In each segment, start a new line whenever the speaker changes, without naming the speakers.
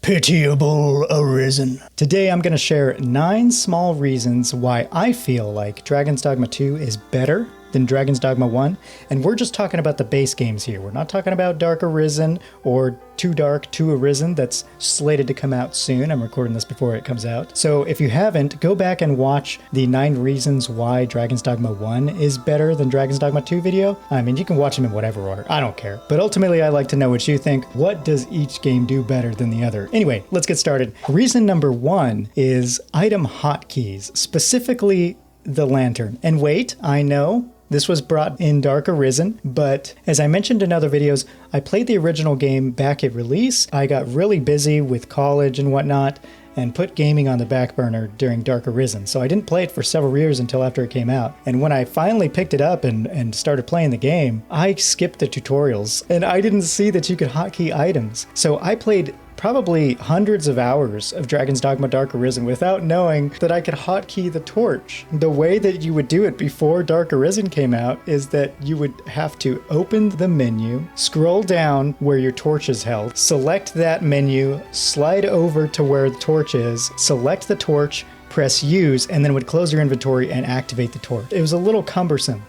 Pitiable Arisen. Today I'm going to share 9 small reasons why I feel like Dragon's Dogma 2 is better than Dragon's Dogma 1, and we're just talking about the base games here. We're not talking about Dark Arisen or Too Dark, Too Arisen that's slated to come out soon. I'm recording this before it comes out. So if you haven't, go back and watch the 9 reasons why Dragon's Dogma 1 is better than Dragon's Dogma 2 video. I mean, you can watch them in whatever order. I don't care. But ultimately, I like to know what you think. What does each game do better than the other? Anyway, let's get started. Reason number 1 is item hotkeys, specifically the lantern. And wait, I know this was brought in Dark Arisen, but as I mentioned in other videos, I played the original game back at release. I got really busy with college and whatnot and put gaming on the back burner during Dark Arisen, so I didn't play it for several years until after it came out. And when I finally picked it up and started playing the game, I skipped the tutorials, and I didn't see that you could hotkey items. So I played probably hundreds of hours of Dragon's Dogma Dark Arisen without knowing that I could hotkey the torch. The way that you would do it before Dark Arisen came out is that you would have to open the menu, scroll down where your torch is held, select that menu, slide over to where the torch is, select the torch, press use, and then it would close your inventory and activate the torch. It was a little cumbersome,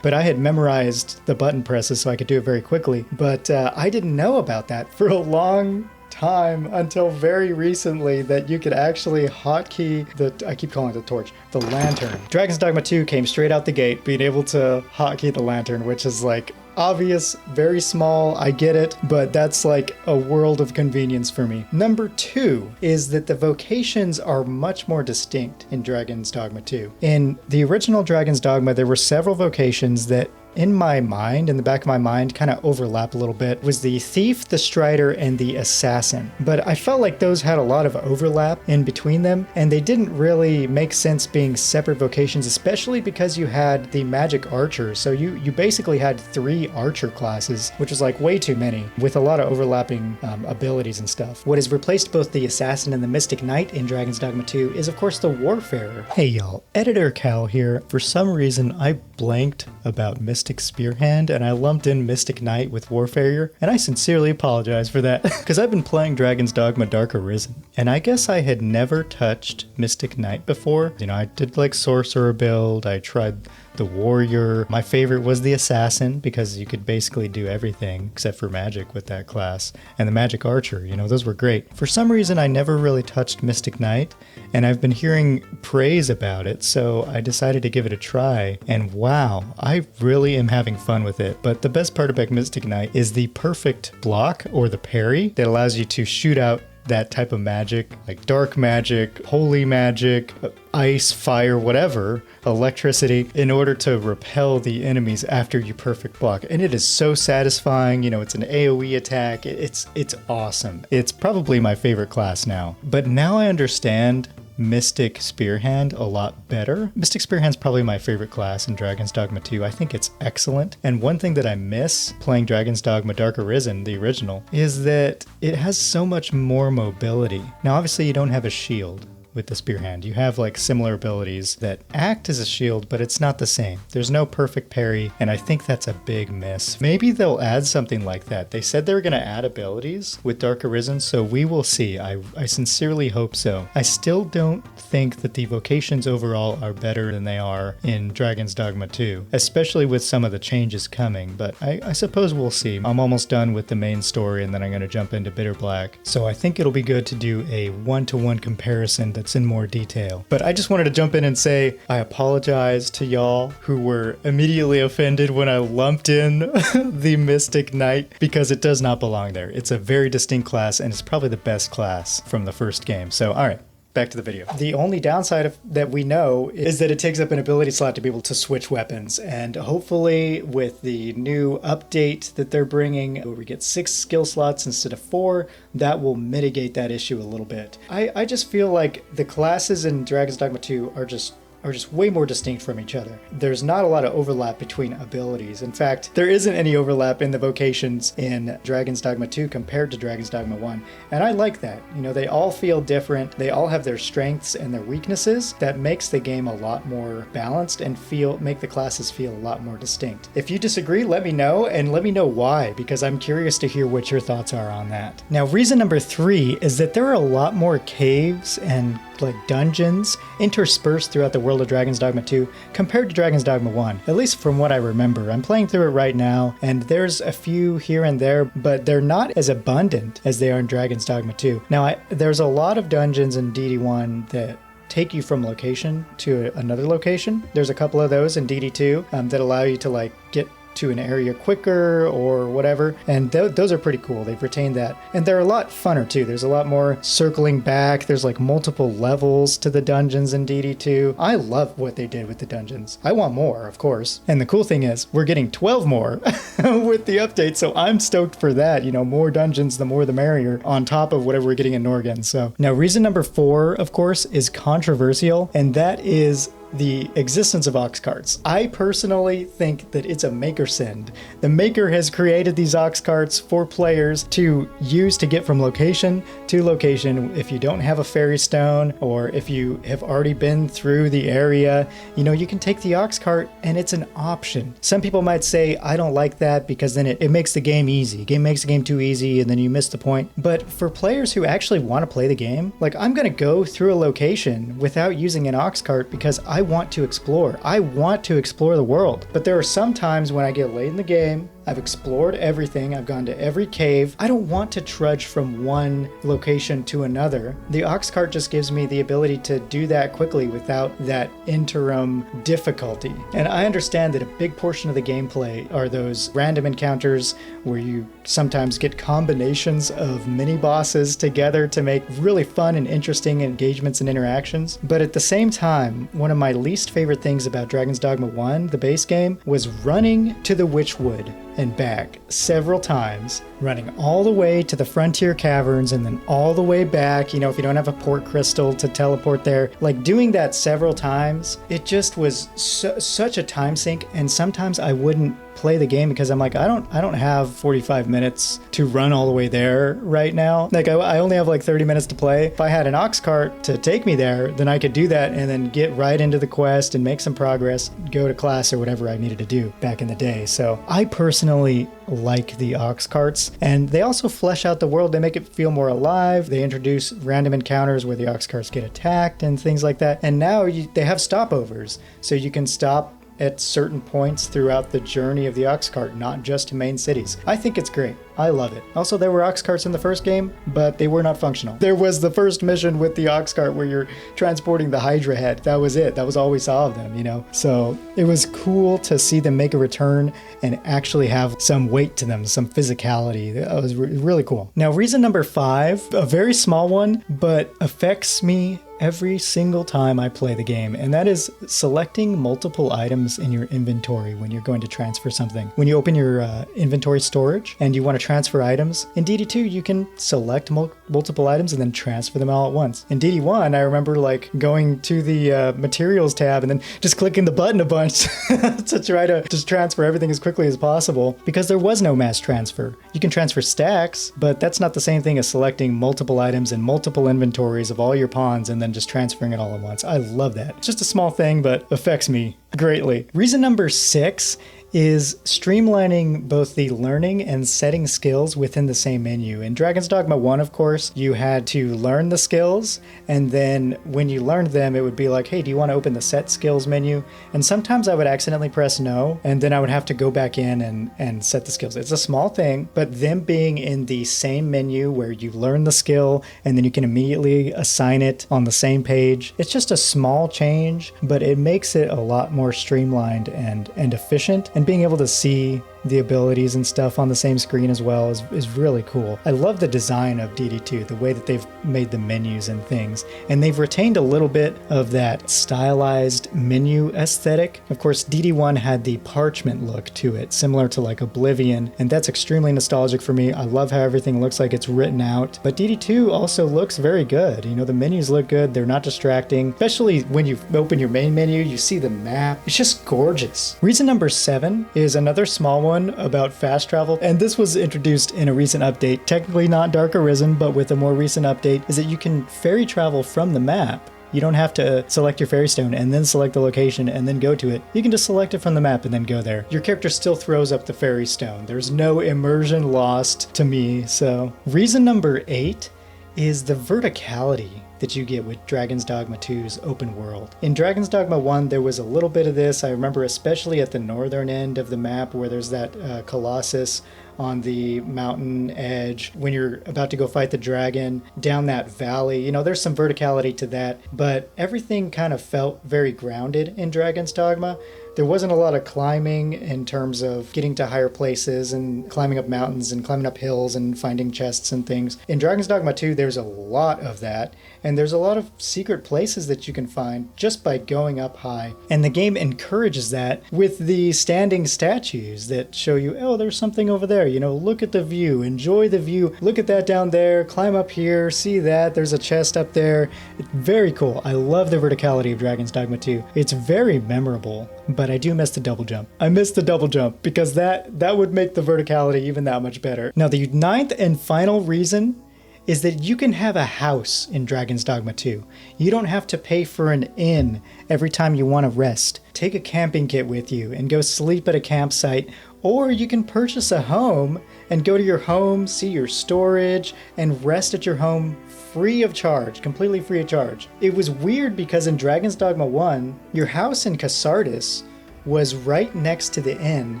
but I had memorized the button presses so I could do it very quickly. But I didn't know about that for a long time until very recently, that you could actually hotkey I keep calling it the torch, the lantern. Dragon's Dogma 2 came straight out the gate being able to hotkey the lantern, which is like obvious, very small, I get it, but that's like a world of convenience for me. Number 2 is that the vocations are much more distinct in Dragon's Dogma 2. In the original Dragon's Dogma, there were several vocations that in my mind, in the back of my mind, kind of overlap a little bit. It was the thief, the strider, and the assassin. But I felt like those had a lot of overlap in between them, and they didn't really make sense being separate vocations, especially because you had the magic archer. So you basically had 3 archer classes, which was like way too many, with a lot of overlapping abilities and stuff. What has replaced both the assassin and the mystic knight in Dragon's Dogma 2 is of course the warfarer. Hey y'all, Editor Cal here. For some reason, I blanked about Mystic Spearhand and I lumped in Mystic Knight with Warfarer, and I sincerely apologize for that because I've been playing Dragon's Dogma Dark Arisen and I guess I had never touched Mystic Knight before. I did like sorcerer build, I tried the warrior. My favorite was the assassin because you could basically do everything except for magic with that class, and the magic archer, those were great. For some reason I never really touched Mystic Knight, and I've been hearing praise about it, so I decided to give it a try, and wow, I really am having fun with it. But the best part about Mystic Knight is the perfect block, or the parry, that allows you to shoot out that type of magic, like dark magic, holy magic, ice, fire, whatever, electricity, in order to repel the enemies after you perfect block. And it is so satisfying. It's an AoE attack. It's awesome. It's probably my favorite class now. But now I understand Mystic Spearhand a lot better. Mystic Spearhand's probably my favorite class in Dragon's Dogma 2. I think it's excellent. And one thing that I miss playing Dragon's Dogma Dark Arisen, the original, is that it has so much more mobility. Now, obviously, you don't have a shield with the Spearhand. You have like similar abilities that act as a shield, but it's not the same. There's no perfect parry, and I think that's a big miss. Maybe they'll add something like that. They said they were going to add abilities with Dark Arisen, so we will see. I sincerely hope so. I still don't think that the vocations overall are better than they are in Dragon's Dogma 2, especially with some of the changes coming, but I suppose we'll see. I'm almost done with the main story, and then I'm going to jump into Bitter Black, so I think it'll be good to do a one-to-one comparison that's in more detail. But I just wanted to jump in and say I apologize to y'all who were immediately offended when I lumped in the Mystic Knight, because it does not belong there. It's a very distinct class, and it's probably the best class from the first game. So all right, back to the video. The only downside that we know is that it takes up an ability slot to be able to switch weapons, and hopefully with the new update that they're bringing, where we get 6 skill slots instead of 4, that will mitigate that issue a little bit. I just feel like the classes in Dragon's Dogma 2 are just are just way more distinct from each other. There's not a lot of overlap between abilities. In fact, there isn't any overlap in the vocations in Dragon's Dogma 2 compared to Dragon's Dogma 1. And I like that. You know, they all feel different. They all have their strengths and their weaknesses. That makes the game a lot more balanced and make the classes feel a lot more distinct. If you disagree, let me know, and let me know why, because I'm curious to hear what your thoughts are on that. Now, reason number 3 is that there are a lot more caves and like dungeons interspersed throughout the world of Dragon's Dogma 2 compared to Dragon's Dogma 1, at least from what I remember. I'm playing through it right now, and there's a few here and there, but they're not as abundant as they are in Dragon's Dogma 2. Now, there's a lot of dungeons in DD1 that take you from location to another location. There's a couple of those in DD2 that allow you to like get to an area quicker or whatever, and those are pretty cool. They've retained that, and they're a lot funner too. There's a lot more circling back. There's like multiple levels to the dungeons in DD2. I love what they did with the dungeons. I want more, of course, and the cool thing is we're getting 12 more with the update, so I'm stoked for that. You know, more dungeons, the more the merrier, on top of whatever we're getting in Norgan. So now reason number 4, of course, is controversial, and that is the existence of ox carts. I personally think that it's a maker send. The maker has created these ox carts for players to use to get from location to location. If you don't have a fairy stone, or if you have already been through the area, you know, you can take the ox cart, and it's an option. Some people might say, I don't like that because then it makes the game easy. It makes the game too easy and then you miss the point. But for players who actually want to play the game, like I'm going to go through a location without using an ox cart because I want to explore. I want to explore the world. But there are some times when I get late in the game, I've explored everything, I've gone to every cave. I don't want to trudge from one location to another. The ox cart just gives me the ability to do that quickly without that interim difficulty. And I understand that a big portion of the gameplay are those random encounters where you sometimes get combinations of mini bosses together to make really fun and interesting engagements and interactions. But at the same time, one of my least favorite things about Dragon's Dogma 1, the base game, was running to the Witchwood and back several times, running all the way to the Frontier Caverns and then all the way back, you know, if you don't have a port crystal to teleport there. Like doing that several times, it just was such a time sink, and sometimes I wouldn't play the game because I'm like, I don't have 45 minutes to run all the way there right now. Like I only have like 30 minutes to play. If I had an ox cart to take me there, then I could do that and then get right into the quest and make some progress, go to class or whatever I needed to do back in the day. So I personally like the ox carts, and they also flesh out the world. They make it feel more alive. They introduce random encounters where the ox carts get attacked and things like that. And now they have stopovers, so you can stop at certain points throughout the journey of the ox cart, not just to main cities. I think it's great. I love it. Also, there were ox carts in the first game, but they were not functional. There was the first mission with the ox cart where you're transporting the Hydra head. That was it. That was all we saw of them, you know? So it was cool to see them make a return and actually have some weight to them, some physicality. That was really cool. Now, reason number 5, a very small one, but affects me every single time I play the game, and that is selecting multiple items in your inventory when you're going to transfer something. When you open your inventory storage and you want to transfer items, in DD2 you can select multiple items and then transfer them all at once. In DD1, I remember like going to the materials tab and then just clicking the button a bunch to try to just transfer everything as quickly as possible, because there was no mass transfer. You can transfer stacks, but that's not the same thing as selecting multiple items and multiple inventories of all your pawns and then just transferring it all at once. I love that. It's just a small thing, but affects me greatly. Reason number 6 is streamlining both the learning and setting skills within the same menu. In Dragon's Dogma 1, of course, you had to learn the skills, and then when you learned them, it would be like, hey, do you want to open the set skills menu? And sometimes I would accidentally press no, and then I would have to go back in and set the skills. It's a small thing, but them being in the same menu where you learn the skill and then you can immediately assign it on the same page, it's just a small change, but it makes it a lot more streamlined and efficient. And being able to see the abilities and stuff on the same screen as well is really cool. I love the design of DD2, the way that they've made the menus and things, and they've retained a little bit of that stylized menu aesthetic. Of course, DD1 had the parchment look to it, similar to like Oblivion, and that's extremely nostalgic for me. I love how everything looks like it's written out, but DD2 also looks very good. You know, the menus look good, they're not distracting, especially when you open your main menu, you see the map. It's just gorgeous. Reason number 7 is another small one about fast travel, and this was introduced in a recent update, technically not Dark Arisen, but with a more recent update, is that you can ferry travel from the map. You don't have to select your fairy stone and then select the location and then go to it. You can just select it from the map and then go there. Your character still throws up the fairy stone. There's no immersion lost to me. So reason number 8 is the verticality that you get with Dragon's Dogma 2's open world. In Dragon's Dogma 1, there was a little bit of this. I remember especially at the northern end of the map where there's that Colossus on the mountain edge. When you're about to go fight the dragon down that valley, you know, there's some verticality to that, but everything kind of felt very grounded in Dragon's Dogma. There wasn't a lot of climbing in terms of getting to higher places and climbing up mountains and climbing up hills and finding chests and things. In Dragon's Dogma 2, there's a lot of that, and there's a lot of secret places that you can find just by going up high. And the game encourages that with the standing statues that show you, oh, there's something over there, you know, look at the view, enjoy the view, look at that down there, climb up here, see that, there's a chest up there. It's very cool. I love the verticality of Dragon's Dogma 2. It's very memorable. But I do miss the double jump. I miss the double jump because that would make the verticality even that much better. Now, the 9th and final reason is that you can have a house in Dragon's Dogma 2. You don't have to pay for an inn every time you want to rest. Take a camping kit with you and go sleep at a campsite, or you can purchase a home and go to your home, see your storage, and rest at your home free of charge, completely free of charge. It was weird because in Dragon's Dogma 1, your house in Casardis was right next to the inn,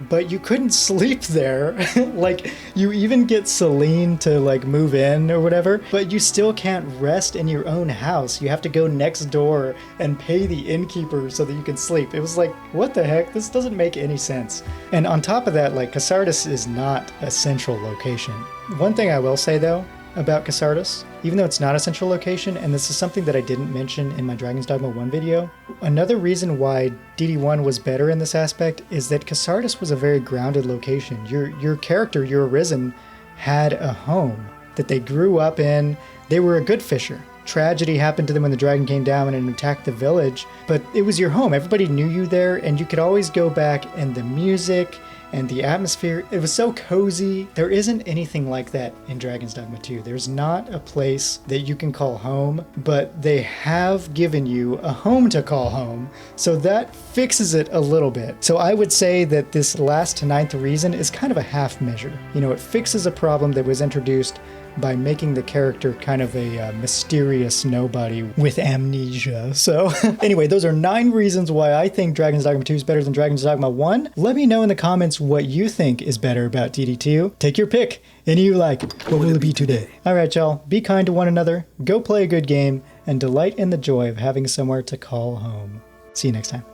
but you couldn't sleep there. Like, you even get Celine to like move in or whatever, but you still can't rest in your own house. You have to go next door and pay the innkeeper so that you can sleep. It was like, what the heck? This doesn't make any sense. And on top of that, like, Casardis is not a central location. One thing I will say though, about Casardis, even though it's not a central location, and this is something that I didn't mention in my Dragon's Dogma 1 video, another reason why DD1 was better in this aspect is that Casardis was a very grounded location. Your character, your Arisen, had a home that they grew up in. They were a good fisher. Tragedy happened to them when the dragon came down and attacked the village, but it was your home. Everybody knew you there, and you could always go back, and the music and the atmosphere, it was so cozy. There isn't anything like that in Dragon's Dogma 2. There's not a place that you can call home, but they have given you a home to call home, so that fixes it a little bit. So I would say that this last 9th reason is kind of a half measure. You know, it fixes a problem that was introduced by making the character kind of a mysterious nobody with amnesia. So anyway, those are 9 reasons why I think Dragon's Dogma 2 is better than Dragon's Dogma 1. Let me know in the comments what you think is better about DD2. Take your pick. Any you like. What will it be today? Alright, y'all. Be kind to one another. Go play a good game. And delight in the joy of having somewhere to call home. See you next time.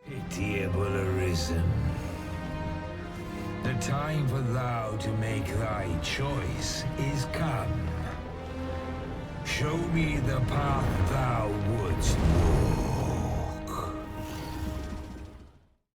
Pitiable Arisen. The time for thou to make thy choice is come. Show me the path thou would.